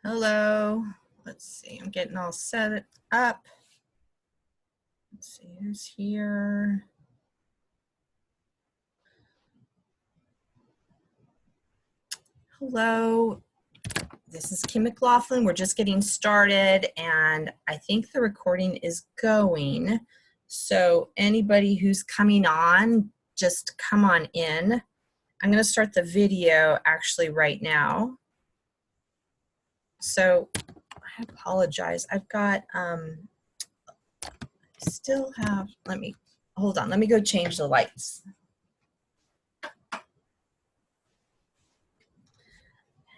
Hello. Let's see. I'm getting all set up. Let's see who's here. Hello. This is Kim McLaughlin. We're just getting started, and I think the recording is going. So anybody who's coming on, just come on in. I'm going to start the video actually right now. So I apologize. I've got still have, hold on, let me go change the lights.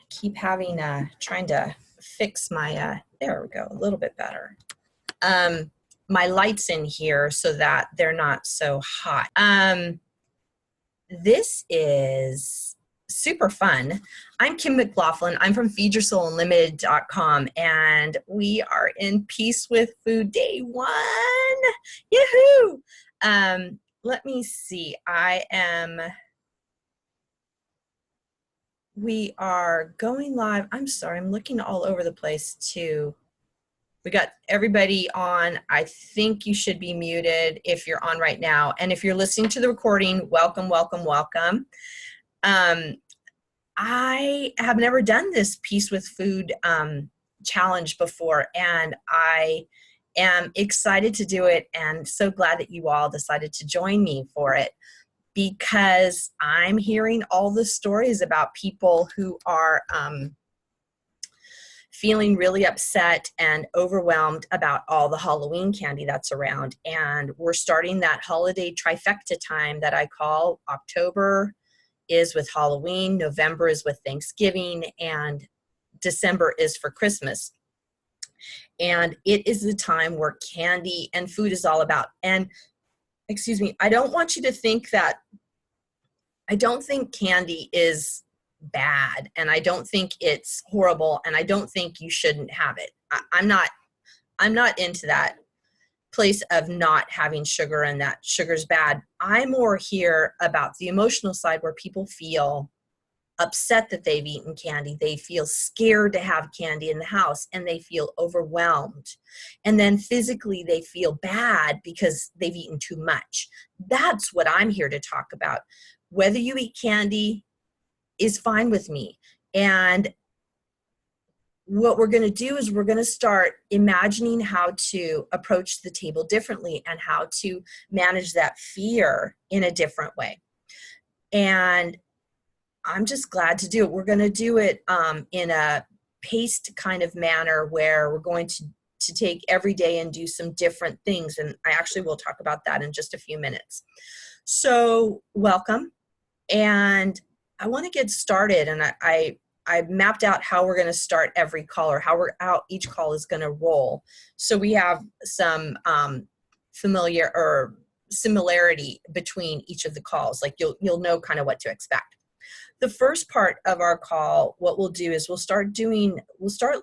Keep having, trying to fix my, there we go, a little bit better. My lights in here so that they're not so hot. This is super fun. I'm Kim McLaughlin. I'm from feedyoursoulunlimited.com, and we are in Peace with Food Day 1. Yahoo! Let me see. We are going live. I'm sorry, I'm looking all over the place too. We got everybody on. I think you should be muted if you're on right now. And if you're listening to the recording, welcome, welcome, welcome. I have never done this Peace with Food challenge before, and I am excited to do it and so glad that you all decided to join me for it, because I'm hearing all the stories about people who are feeling really upset and overwhelmed about all the Halloween candy that's around. And we're starting that holiday trifecta time that I call. October is with Halloween, November is with Thanksgiving, and December is for Christmas. And it is the time where candy and food is all about. And excuse me, I don't want you to think that, I don't think candy is bad, and I don't think it's horrible, and I don't think you shouldn't have it. I'm not into that place of not having sugar and that sugar's bad. I'm more here about the emotional side, where people feel upset that they've eaten candy. They feel scared to have candy in the house, and they feel overwhelmed. And then physically they feel bad because they've eaten too much. That's what I'm here to talk about. Whether you eat candy is fine with me. And what we're going to do is we're going to start imagining how to approach the table differently and how to manage that fear in a different way. And I'm just glad to do it. We're going to do it in a paced kind of manner, where we're going to take every day and do some different things. And I actually will talk about that in just a few minutes. So welcome. And I want to get started, and I mapped out how we're going to start every call, or how each call is going to roll. So we have some similarity between each of the calls. Like you'll know kind of what to expect. The first part of our call, what we'll do is we'll start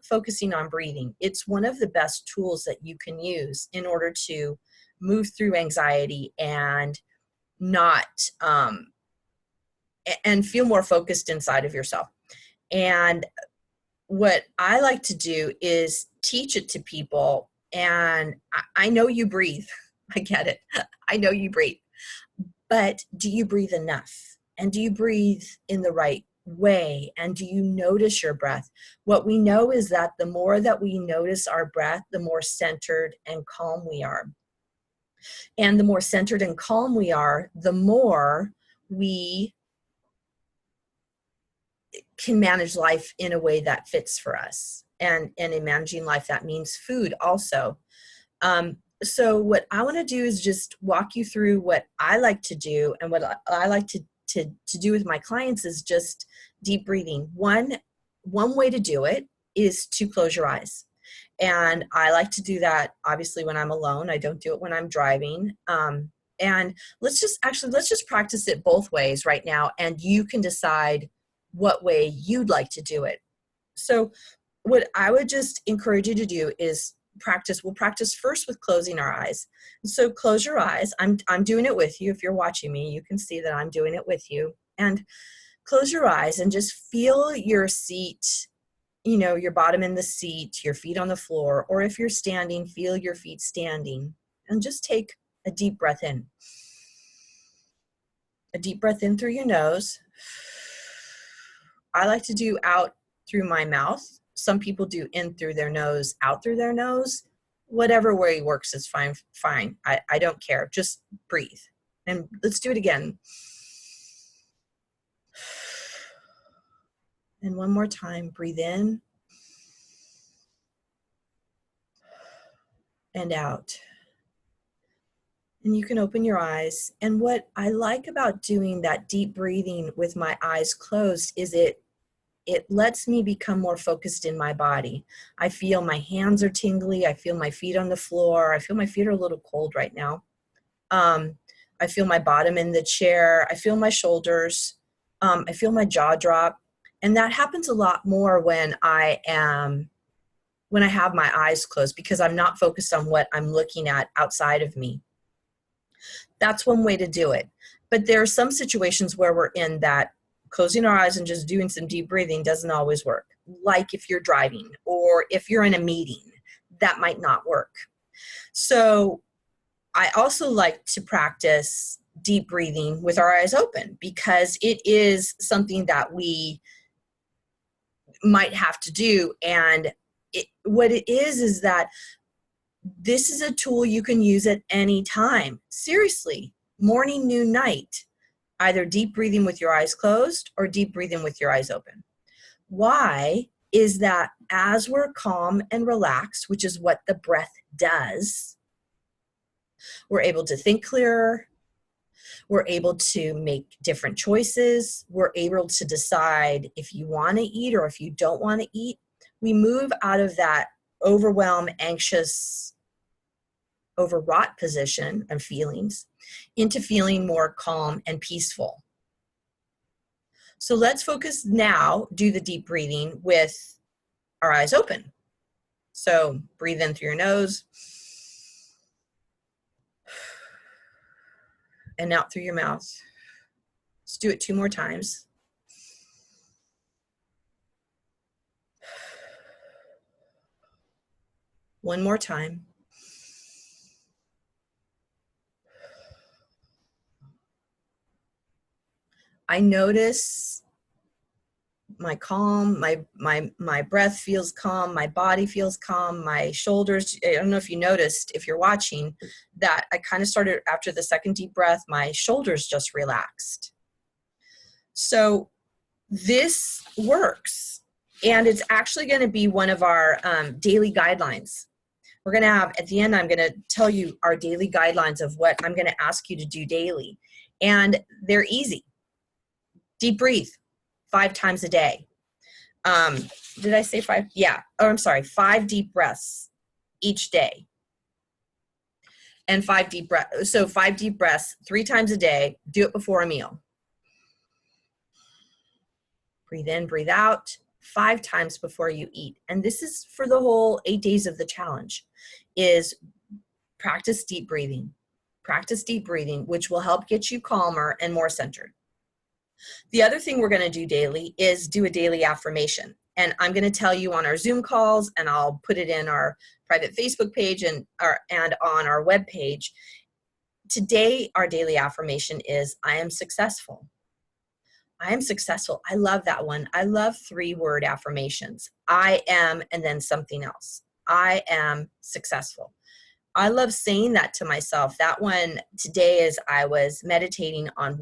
focusing on breathing. It's one of the best tools that you can use in order to move through anxiety and not and feel more focused inside of yourself. And what I like to do is teach it to people. And I know you breathe. I get it. I know you breathe. But do you breathe enough? And do you breathe in the right way? And do you notice your breath? What we know is that the more that we notice our breath, the more centered and calm we are. And the more centered and calm we are, the more we can manage life in a way that fits for us. And in managing life, that means food also. So what I want to do is just walk you through what I like to do, and what I like to do with my clients is just deep breathing. One way to do it is to close your eyes. And I like to do that obviously when I'm alone. I don't do it when I'm driving. And let's just practice it both ways right now, and you can decide what way you'd like to do it. So what I would just encourage you to do is we'll practice first with closing our eyes. So close your eyes. I'm doing it with you. If you're watching me, you can see that I'm doing it with you. And close your eyes and just feel your seat your bottom in the seat, your feet on the floor, or if you're standing, feel your feet standing, and just take a deep breath in. A deep breath in through your nose. I like to do out through my mouth. Some people do in through their nose, out through their nose. Whatever way works is fine. I don't care. Just breathe. And let's do it again. And one more time, breathe in and out. And you can open your eyes. And what I like about doing that deep breathing with my eyes closed is it lets me become more focused in my body. I feel my hands are tingly. I feel my feet on the floor. I feel my feet are a little cold right now. I feel my bottom in the chair. I feel my shoulders. I feel my jaw drop. And that happens a lot more when I have my eyes closed, because I'm not focused on what I'm looking at outside of me. That's one way to do it. But there are some situations where we're in that closing our eyes and just doing some deep breathing doesn't always work. Like if you're driving or if you're in a meeting, that might not work. So I also like to practice deep breathing with our eyes open, because it is something that we might have to do. And what it is that this is a tool you can use at any time. Seriously, morning, noon, night, either deep breathing with your eyes closed or deep breathing with your eyes open. Why is that? As we're calm and relaxed, which is what the breath does, we're able to think clearer. We're able to make different choices. We're able to decide if you want to eat or if you don't want to eat. We move out of that overwhelmed, anxious, overwrought position and feelings into feeling more calm and peaceful. So let's focus now, do the deep breathing with our eyes open. So breathe in through your nose and out through your mouth. Let's do it 2 more times. One more time. I notice my calm, my breath feels calm, my body feels calm, my shoulders. I don't know if you noticed, if you're watching, that I kind of started after the second deep breath, my shoulders just relaxed. So this works, and it's actually going to be one of our daily guidelines. We're going to have, at the end, I'm going to tell you our daily guidelines of what I'm going to ask you to do daily. And they're easy. Deep breathe 5 times a day. Did I say 5? Yeah. Oh, I'm sorry. 5 deep breaths each day. And 5 deep breaths. So 5 deep breaths 3 times a day. Do it before a meal. Breathe in, breathe out 5 times before you eat. And this is for the whole 8 days of the challenge, is practice deep breathing. Practice deep breathing, which will help get you calmer and more centered. The other thing we're going to do daily is do a daily affirmation. And I'm going to tell you on our Zoom calls, and I'll put it in our private Facebook page and on our web page. Today, our daily affirmation is, I am successful. I am successful. I love that one. I love 3-word affirmations. I am, and then something else. I am successful. I love saying that to myself. That one today, as I was meditating on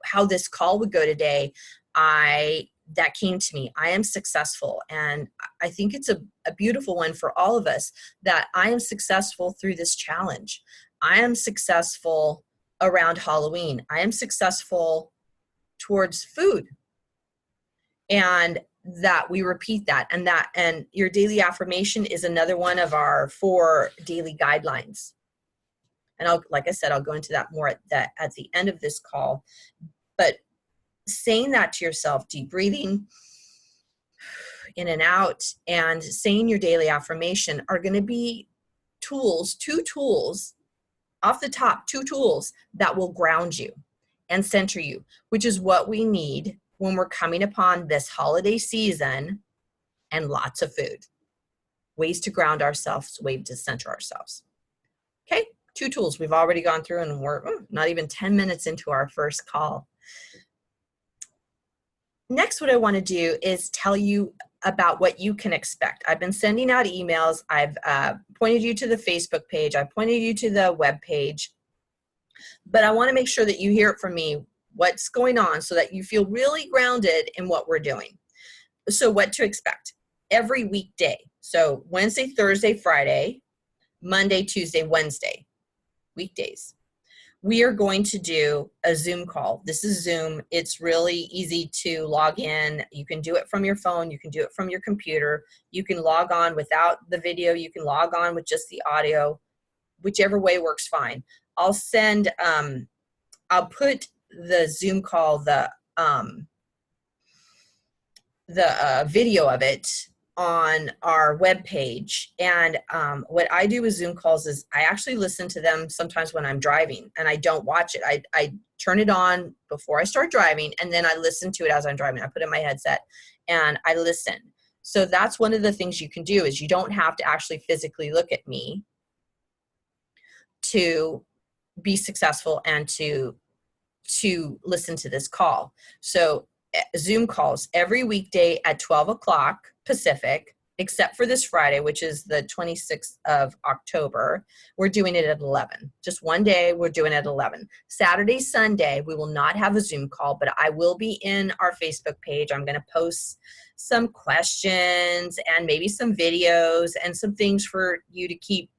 how this call would go today, that came to me. I am successful. And I think it's a beautiful one for all of us, that I am successful through this challenge. I am successful around Halloween. I am successful towards food. And that we repeat that. And your daily affirmation is another one of our 4 daily guidelines. And like I said, I'll go into that more at the end of this call. But saying that to yourself, deep breathing in and out, and saying your daily affirmation are going to be 2 tools off the top, 2 tools that will ground you and center you, which is what we need when we're coming upon this holiday season and lots of food. Ways to ground ourselves, ways to center ourselves. Okay, 2 tools we've already gone through, and we're not even 10 minutes into our first call. Next, what I want to do is tell you about what you can expect. I've been sending out emails. I've pointed you to the Facebook page. I pointed you to the web page. But I want to make sure that you hear it from me, what's going on, so that you feel really grounded in what we're doing. So what to expect every weekday. So Wednesday, Thursday, Friday, Monday, Tuesday, Wednesday, weekdays. We are going to do a Zoom call. This is Zoom. It's really easy to log in. You can do it from your phone. You can do it from your computer. You can log on without the video. You can log on with just the audio. Whichever way works fine. I'll send, I'll put the Zoom call, the video of it on our webpage. And what I do with Zoom calls is I actually listen to them sometimes when I'm driving, and I don't watch it. I turn it on before I start driving, and then I listen to it as I'm driving. I put in my headset and I listen. So that's one of the things you can do, is you don't have to actually physically look at me to be successful and to listen to this call. So Zoom calls every weekday at 12 o'clock Pacific, except for this Friday, which is the 26th of October. We're doing it at 11. Just one day, we're doing it at 11. Saturday, Sunday, we will not have a Zoom call, but I will be in our Facebook page. I'm going to post some questions and maybe some videos and some things for you to keep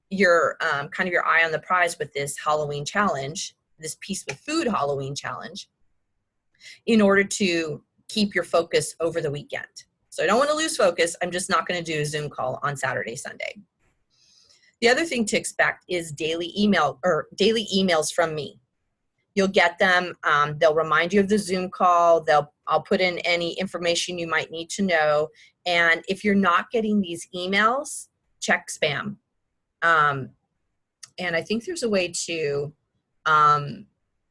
your kind of your eye on the prize with this Halloween challenge, this Peace with Food Halloween challenge, in order to keep your focus over the weekend. So I don't want to lose focus. I'm just not going to do a Zoom call on Saturday, Sunday. The other thing to expect is daily emails from me. You'll get them. They'll remind you of the Zoom call. I'll put in any information you might need to know. And if you're not getting these emails, check spam. And I think there's a way to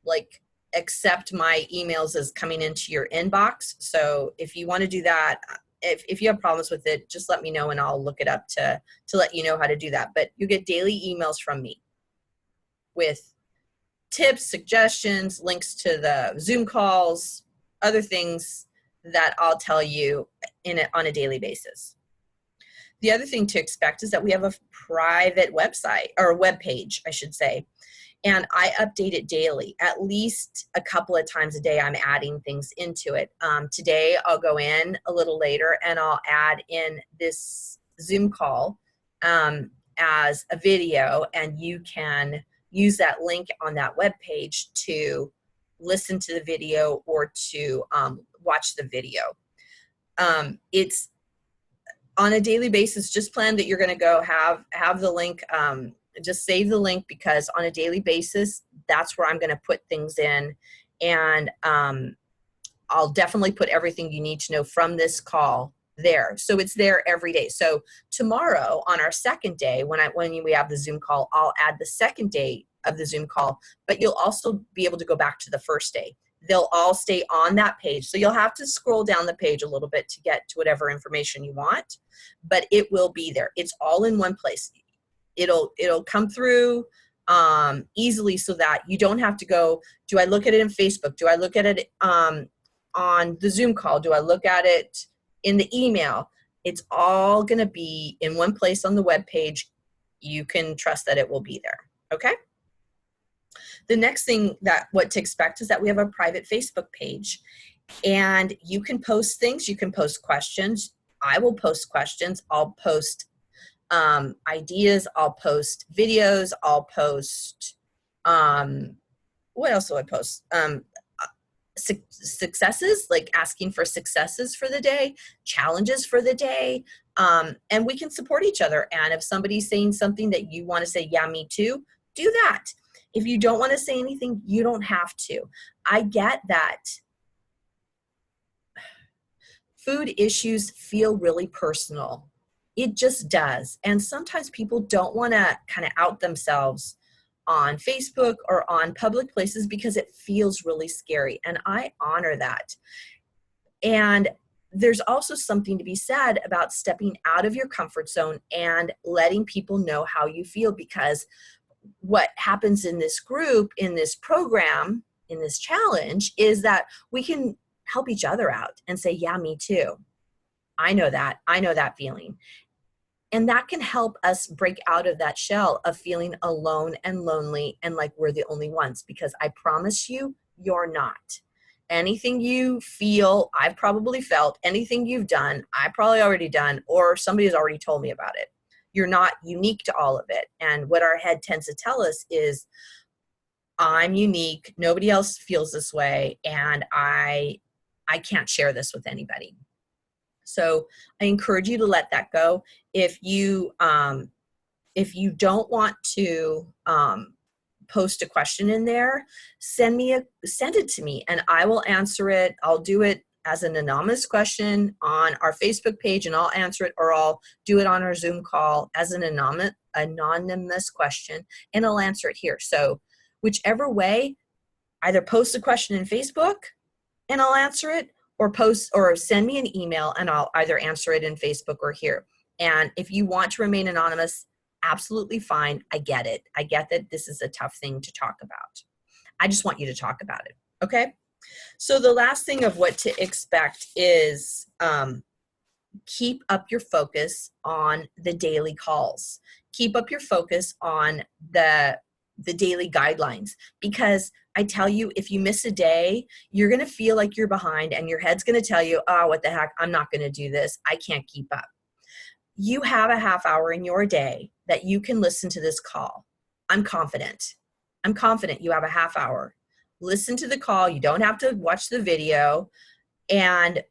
like accept my emails as coming into your inbox. So if you want to do that, if you have problems with it, just let me know and I'll look it up to let you know how to do that. But you get daily emails from me with tips, suggestions, links to the Zoom calls, other things that I'll tell you on a daily basis. The other thing to expect is that we have a private website, or a web page, I should say, and I update it daily. At least a couple of times a day, I'm adding things into it. Today, I'll go in a little later and I'll add in this Zoom call as a video, and you can use that link on that web page to listen to the video or to watch the video. It's on a daily basis. Just plan that you're going to go have the link. Just save the link, because on a daily basis, that's where I'm going to put things in. And I'll definitely put everything you need to know from this call there. So it's there every day. So tomorrow on our second day, when we have the Zoom call, I'll add the second day of the Zoom call, but you'll also be able to go back to the first day. They'll all stay on that page. So you'll have to scroll down the page a little bit to get to whatever information you want, but it will be there. It's all in one place. It'll come through easily, so that you don't have to go, do I look at it in Facebook? Do I look at it on the Zoom call? Do I look at it in the email? It's all going to be in one place on the web page. You can trust that it will be there. Okay? The next thing what to expect is that we have a private Facebook page, and you can post things. You can post questions. I will post questions. I'll post ideas. I'll post videos. I'll post, what else do I post? Successes, like asking for successes for the day, challenges for the day. And we can support each other. And if somebody's saying something that you want to say, yeah, me too, do that. If you don't want to say anything, you don't have to. I get that food issues feel really personal. It just does. And sometimes people don't want to kind of out themselves on Facebook or on public places because it feels really scary. And I honor that. And there's also something to be said about stepping out of your comfort zone and letting people know how you feel, because what happens in this group, in this program, in this challenge, is that we can help each other out and say, yeah, me too. I know that. I know that feeling. And that can help us break out of that shell of feeling alone and lonely and like we're the only ones, because I promise you, you're not. Anything you feel, I've probably felt. Anything you've done, I've probably already done, or somebody has already told me about it. You're not unique to all of it. And what our head tends to tell us is, I'm unique, nobody else feels this way, and I can't share this with anybody. So I encourage you to let that go. If you don't want to post a question in there, send it to me and I will answer it. I'll do it as an anonymous question on our Facebook page and I'll answer it, or I'll do it on our Zoom call as an anonymous question and I'll answer it here. So whichever way, either post a question in Facebook and I'll answer it, or send me an email and I'll either answer it in Facebook or here. And if you want to remain anonymous, absolutely fine. I get it. I get that this is a tough thing to talk about. I just want you to talk about it. Okay. So the last thing of what to expect is keep up your focus on the daily calls. Keep up your focus on the daily guidelines, because I tell you, if you miss a day, you're going to feel like you're behind and your head's going to tell you, oh, what the heck, I'm not going to do this. I can't keep up. You have a half hour in your day that you can listen to this call. I'm confident you have a half hour. Listen to the call. You don't have to watch the video, and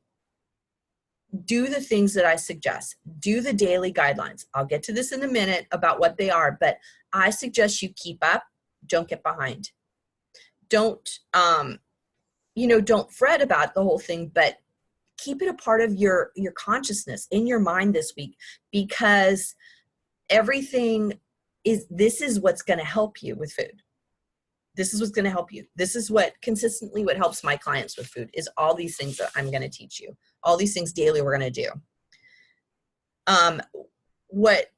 do the things that I suggest. Do the daily guidelines. I'll get to this in a minute about what they are, but I suggest you keep up. Don't get behind. Don't fret about the whole thing, but keep it a part of your consciousness, in your mind this week, because this is what's going to help you with food. This is what's going to help you. This is what helps my clients with food, is all these things that I'm going to teach you. All these things daily we're going to do. What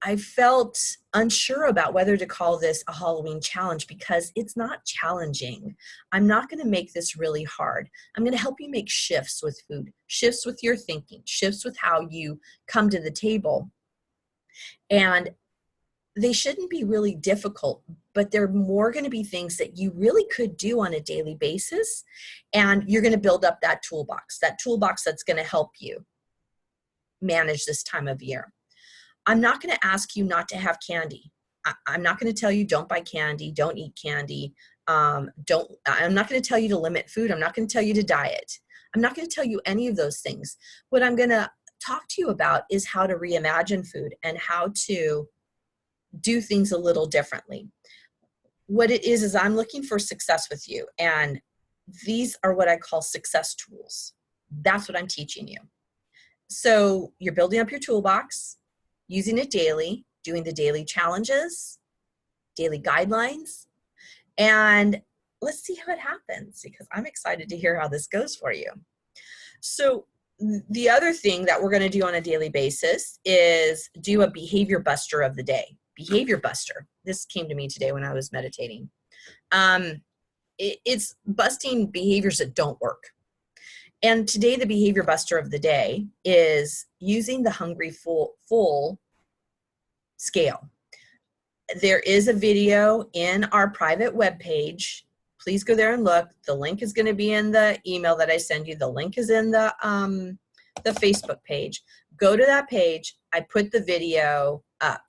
I felt unsure about whether to call this a Halloween challenge, because it's not challenging. I'm not going to make this really hard. I'm going to help you make shifts with food, shifts with your thinking, shifts with how you come to the table. And they shouldn't be really difficult, but they're more going to be things that you really could do on a daily basis. And you're going to build up that toolbox that's going to help you manage this time of year. I'm not going to ask you not to have candy. I'm not going to tell you don't buy candy, don't eat candy. I'm not going to tell you to limit food. I'm not going to tell you to diet. I'm not going to tell you any of those things. What I'm going to talk to you about is how to reimagine food and how to do things a little differently. What it is I'm looking for success with you. And these are what I call success tools. That's what I'm teaching you. So you're building up your toolbox, using it daily, doing the daily challenges, daily guidelines, and let's see how it happens, because I'm excited to hear how this goes for you. So the other thing that we're going to do on a daily basis is do a behavior buster of the day. Behavior buster. This came to me today when I was meditating. It's busting behaviors that don't work. And today, the behavior buster of the day is using the hungry full scale. There is a video in our private webpage. Please go there and look. The link is going to be in the email that I send you. The link is in the Facebook page. Go to that page. I put the video up.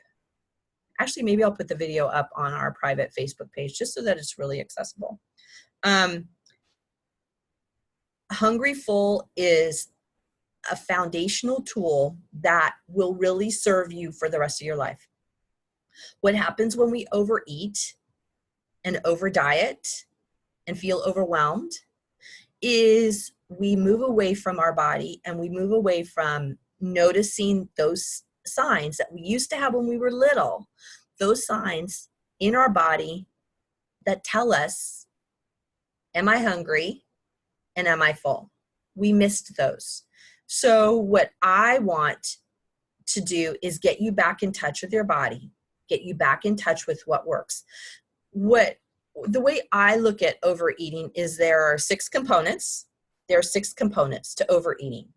Actually, maybe I'll put the video up on our private Facebook page just so that it's really accessible. Hungry Full is a foundational tool that will really serve you for the rest of your life. What happens when we overeat and over diet and feel overwhelmed is we move away from our body and we move away from noticing those signs that we used to have when we were little. those signs in our body that tell us, am I hungry and am I full? We missed those. So what I want to do is get you back in touch with your body, get you back in touch with what works. The way I look at overeating is there are 6 components. There are 6 components to overeating.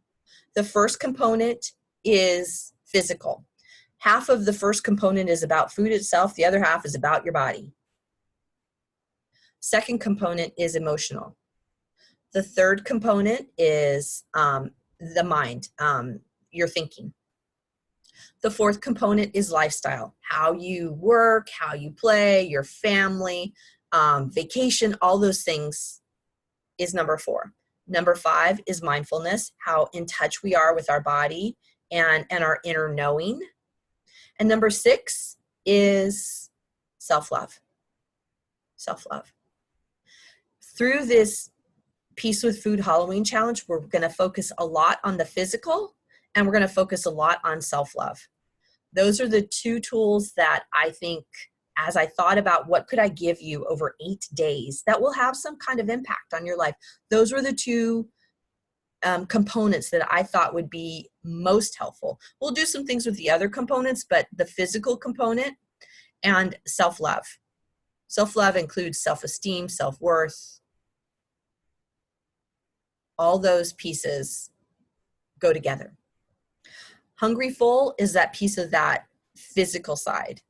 The first component is physical. Half of the first component is about food itself. The other half is about your body. Second component is emotional. The third component is the mind, your thinking. The fourth component is lifestyle, how you work, how you play, your family, vacation, all those things is number 4. Number 5 is mindfulness, how in touch we are with our body and our inner knowing. And number 6 is self-love. Self-love. Through this Peace with Food Halloween Challenge, we're going to focus a lot on the physical, and we're going to focus a lot on self-love. Those are the 2 tools that I think, as I thought about what could I give you over 8 days that will have some kind of impact on your life, those were the 2 components that I thought would be most helpful. We'll do some things with the other components, but the physical component and self-love. Self-love includes self-esteem, self-worth. All those pieces go together. Hungry Full is that piece of that physical side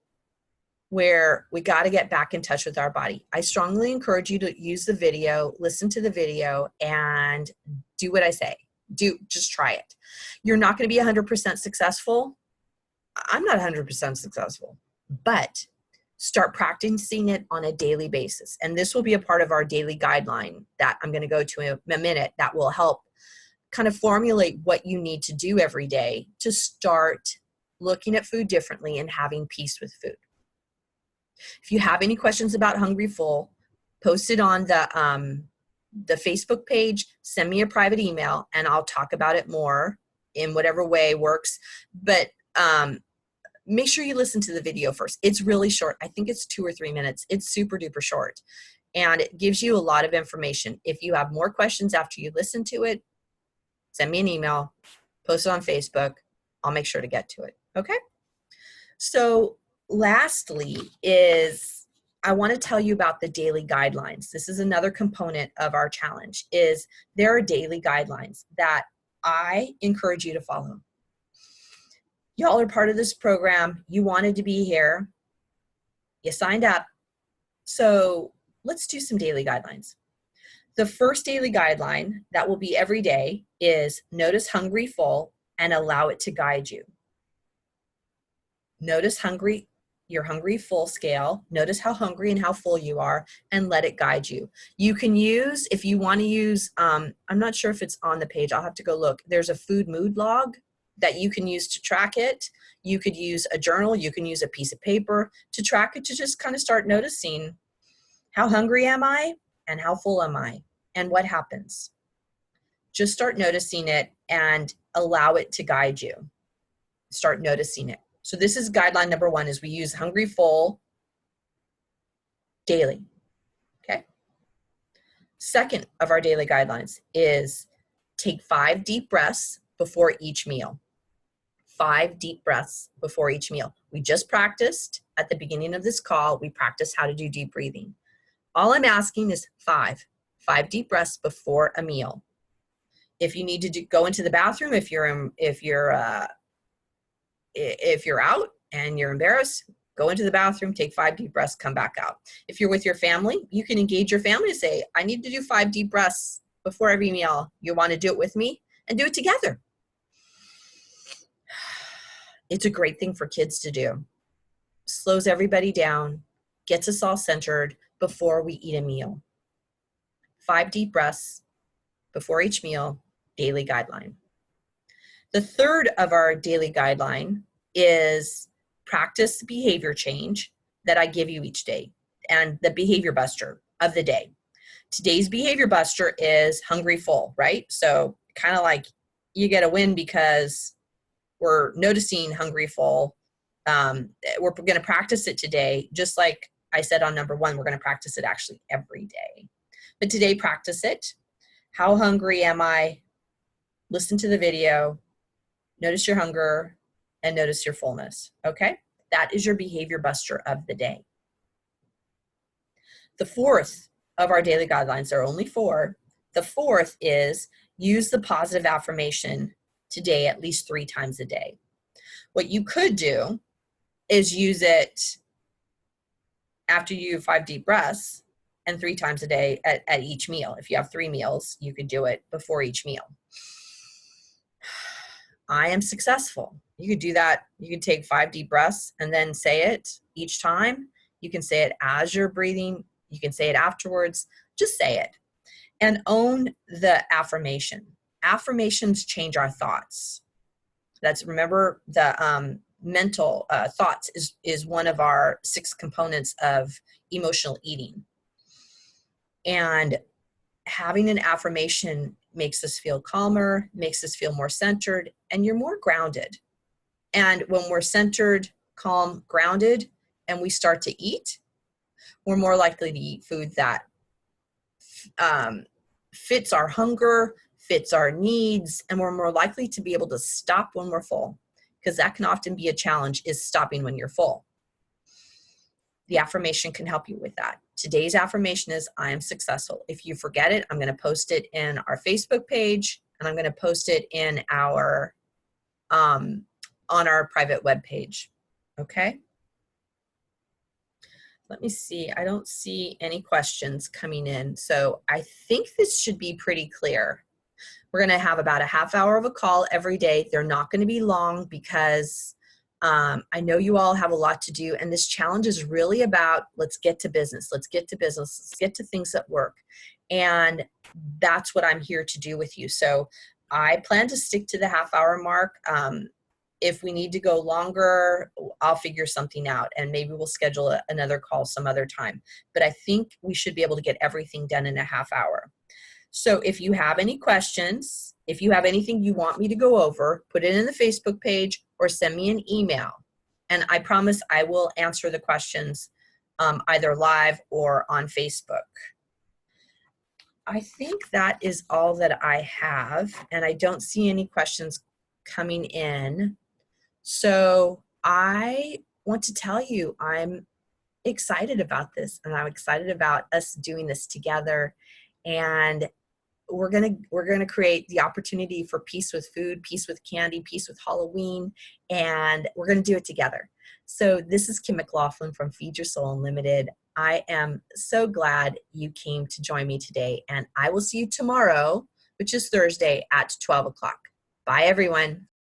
where we got to get back in touch with our body. I strongly encourage you to use the video, listen to the video, and do what I say. Just try it. You're not going to be 100% successful. I'm not 100% successful, but start practicing it on a daily basis. And this will be a part of our daily guideline that I'm going to go to in a minute that will help kind of formulate what you need to do every day to start looking at food differently and having peace with food. If you have any questions about Hungry Full, post it on the Facebook page, send me a private email, and I'll talk about it more in whatever way works. But make sure you listen to the video first. It's really short. I think it's 2 or 3 minutes. It's super duper short. And it gives you a lot of information. If you have more questions after you listen to it, send me an email, post it on Facebook. I'll make sure to get to it. Okay? So lastly is I want to tell you about the daily guidelines. This is another component of our challenge is there are daily guidelines that I encourage you to follow. Y'all are part of this program. You wanted to be here. You signed up. So let's do some daily guidelines. The first daily guideline that will be every day is notice hungry, full, and allow it to guide you. Notice your hungry, full scale. Notice how hungry and how full you are and let it guide you. You can use, if you want to use, I'm not sure if it's on the page. I'll have to go look. There's a food mood log that you can use to track it. You could use a journal. You can use a piece of paper to track it, to just kind of start noticing how hungry am I and how full am I and what happens. Just start noticing it and allow it to guide you. Start noticing it. So this is guideline number 1 is we use hungry, full daily. Okay. Second of our daily guidelines is take 5 deep breaths before each meal. 5 deep breaths before each meal. We just practiced at the beginning of this call. We practiced how to do deep breathing. All I'm asking is 5 deep breaths before a meal. If you need to go into the bathroom, if you're out and you're embarrassed, go into the bathroom, take 5 deep breaths, come back out. If you're with your family, you can engage your family to say, I need to do 5 deep breaths before every meal. You want to do it with me? And do it together. It's a great thing for kids to do. Slows everybody down, gets us all centered before we eat a meal. 5 deep breaths before each meal, daily guideline. The third of our daily guideline is practice behavior change that I give you each day and the behavior buster of the day. Today's behavior buster is hungry, full, right? So kind of like you get a win because we're noticing hungry, full. We're going to practice it today, just like I said on number 1, we're going to practice it actually every day. But today, practice it. How hungry am I? Listen to the video, notice your hunger, and notice your fullness, okay? That is your behavior buster of the day. The 4th of our daily guidelines, there are only 4. The 4th is use the positive affirmation today at least 3 times a day. What you could do is use it after you have 5 deep breaths and 3 times a day at each meal. If you have 3 meals, you could do it before each meal. I am successful. You could do that. You could take 5 deep breaths and then say it each time. You can say it as you're breathing. You can say it afterwards. Just say it and own the affirmation. Affirmations change our thoughts. Remember the mental thoughts is one of our 6 components of emotional eating. And having an affirmation makes us feel calmer, makes us feel more centered, and you're more grounded. And when we're centered, calm, grounded, and we start to eat, we're more likely to eat food that fits our hunger, fits our needs, and we're more likely to be able to stop when we're full, because that can often be a challenge, is stopping when you're full. The affirmation can help you with that. Today's affirmation is, I am successful. If you forget it, I'm going to post it in our Facebook page, and I'm going to post it in our on our private web page. Okay? Let me see. I don't see any questions coming in. So I think this should be pretty clear. We're going to have about a half hour of a call every day. They're not going to be long because I know you all have a lot to do. And this challenge is really about, let's get to business. Let's get to business. Let's get to things that work. And that's what I'm here to do with you. So I plan to stick to the half hour mark. If we need to go longer, I'll figure something out, and maybe we'll schedule another call some other time. But I think we should be able to get everything done in a half hour. So if you have any questions, if you have anything you want me to go over, put it in the Facebook page or send me an email. And I promise I will answer the questions either live or on Facebook. I think that is all that I have, and I don't see any questions coming in. So I want to tell you, I'm excited about this, and I'm excited about us doing this together. And we're gonna create the opportunity for peace with food, peace with candy, peace with Halloween, and we're gonna do it together. So this is Kim McLaughlin from Feed Your Soul Unlimited. I am so glad you came to join me today, and I will see you tomorrow, which is Thursday at 12 o'clock. Bye, everyone.